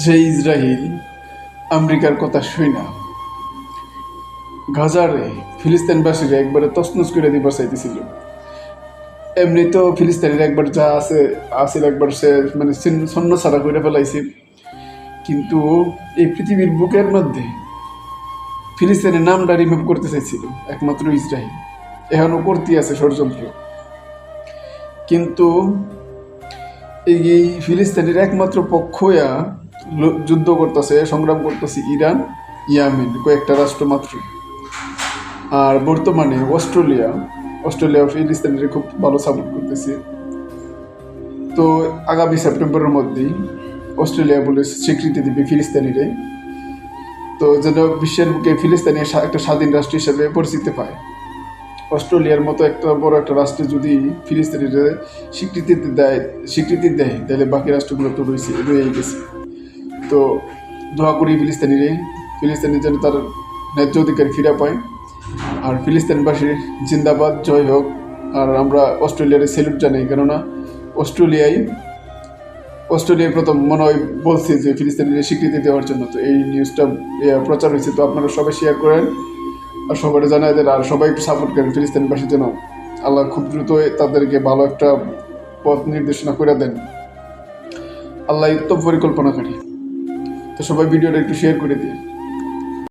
যে ইসরায়েল আমেরিকার কথা শুই না গাজারে ফিলিস্তিনবাসীরা একবারে তছনছ করে দিবার চাইতেছিল। এমনি তো ফিলিস্তিনের একবার যা আছে আসিল একবার সে মানে ছন্ন ছাড়া করে ফেলাইছে, কিন্তু এই পৃথিবীর বুকের মধ্যে ফিলিস্তিনের নামটা রিমুভ করতে চাইছিল একমাত্র ইসরায়েল। এখনও করতে আছে ষড়যন্ত্র, কিন্তু এই ফিলিস্তিনের একমাত্র পক্ষয়া যুদ্ধ করতেছে, সংগ্রাম করতেছে ইরান, ইয়ামেন, কয়েকটা রাষ্ট্র মাত্র। আর বর্তমানে অস্ট্রেলিয়া ফিলিস্তিনের খুব ভালো সাপোর্ট করতেছে। তো আগামী সেপ্টেম্বরের মধ্যেই অস্ট্রেলিয়া বলে স্বীকৃতি দিবে ফিলিস্তিনিরে, তো যেন বিশ্বের বুকে ফিলিস্তিনি একটা স্বাধীন রাষ্ট্র হিসেবে পরিচিতি পায়। অস্ট্রেলিয়ার মতো একটা বড় একটা রাষ্ট্রে যদি ফিলিস্তিনিরে স্বীকৃতি দেয় তাহলে বাকি রাষ্ট্রগুলো তো রয়েই গেছে। তো দোয়া করি ফিলিস্তিনি যেন তার ন্যায্য অধিকার ফিরে পায়। আর ফিলিস্তিনবাসীর জিন্দাবাদ, জয় হোক। আর আমরা অস্ট্রেলিয়ার স্যালুট জানাই, কেননা অস্ট্রেলিয়ার প্রথম মনে হয় বলছে যে ফিলিস্তিনের স্বীকৃতি দেওয়ার জন্য। তো এই নিউজটা প্রচার হয়েছে, তো আপনারা সবাই শেয়ার করেন আর সবাই জানাই দেন, আর সবাই একটু সাপোর্ট করেন ফিলিস্তিনবাসীর জন্য। আল্লাহ খুব দ্রুত তাদেরকে ভালো একটা পথ নির্দেশনা করে দেন। আল্লাহ উত্তম পরিকল্পনাকারী। তো সবাই ভিডিওটা একটু শেয়ার করে দিন।